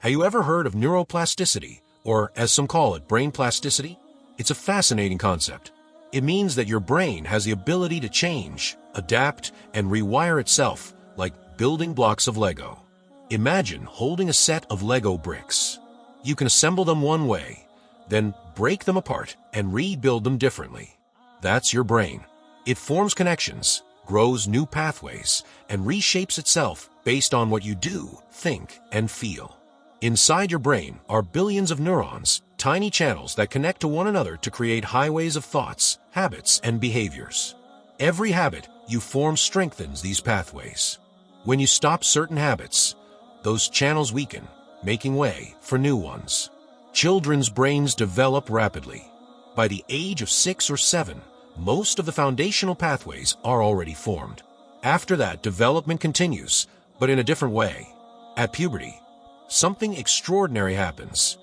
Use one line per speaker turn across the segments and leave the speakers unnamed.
Have you ever heard of neuroplasticity, or as some call it, brain plasticity? It's a fascinating concept. It means that your brain has the ability to change, adapt, and rewire itself, like building blocks of Lego. Imagine holding a set of Lego bricks. You can assemble them one way, then break them apart and rebuild them differently. That's your brain. It forms connections, grows new pathways, and reshapes itself based on what you do, think, and feel. Inside your brain are billions of neurons, tiny channels that connect to one another to create highways of thoughts, habits, and behaviors. Every habit you form strengthens these pathways. When you stop certain habits, those channels weaken, making way for new ones. Children's brains develop rapidly. By the age of 6 or 7, most of the foundational pathways are already formed. After that, development continues, but in a different way. At puberty, something extraordinary happens.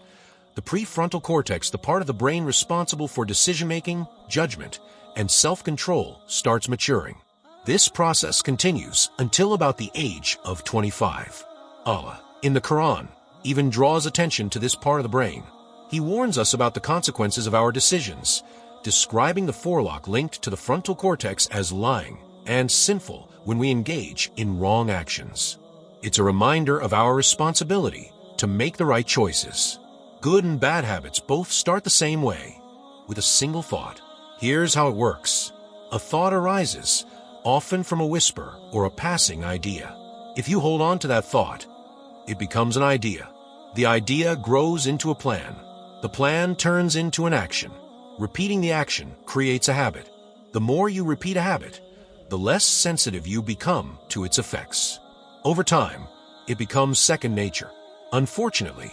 The prefrontal cortex, the part of the brain responsible for decision-making, judgment, and self-control, starts maturing. This process continues until about the age of 25. Allah, in the Quran, even draws attention to this part of the brain. He warns us about the consequences of our decisions, describing the forelock linked to the frontal cortex as lying and sinful when we engage in wrong actions. It's a reminder of our responsibility to make the right choices. Good and bad habits both start the same way, with a single thought. Here's how it works. A thought arises, often from a whisper or a passing idea. If you hold on to that thought, it becomes an idea. The idea grows into a plan. The plan turns into an action. Repeating the action creates a habit. The more you repeat a habit, the less sensitive you become to its effects. Over time, it becomes second nature. Unfortunately,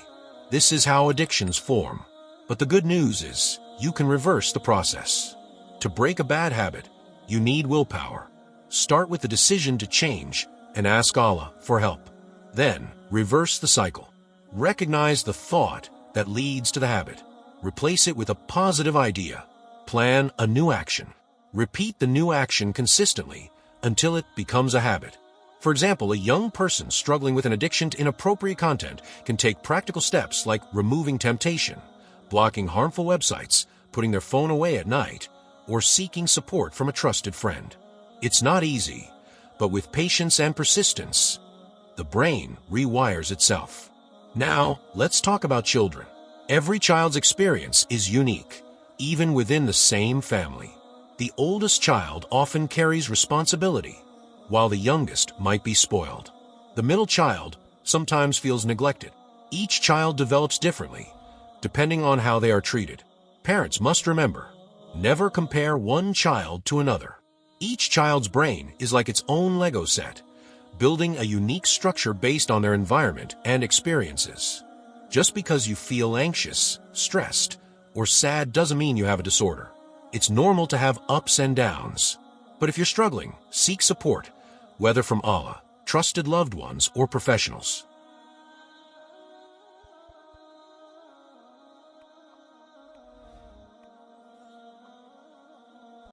this is how addictions form. But the good news is, you can reverse the process. To break a bad habit, you need willpower. Start with the decision to change and ask Allah for help. Then, reverse the cycle. Recognize the thought that leads to the habit. Replace it with a positive idea. Plan a new action. Repeat the new action consistently until it becomes a habit. For example, a young person struggling with an addiction to inappropriate content can take practical steps like removing temptation, blocking harmful websites, putting their phone away at night, or seeking support from a trusted friend. It's not easy, but with patience and persistence, the brain rewires itself. Now, let's talk about children. Every child's experience is unique, even within the same family. The oldest child often carries responsibility, while the youngest might be spoiled. The middle child sometimes feels neglected. Each child develops differently, depending on how they are treated. Parents must remember, never compare one child to another. Each child's brain is like its own Lego set, building a unique structure based on their environment and experiences. Just because you feel anxious, stressed, or sad doesn't mean you have a disorder. It's normal to have ups and downs. But if you're struggling, seek support, whether from Allah, trusted loved ones, or professionals.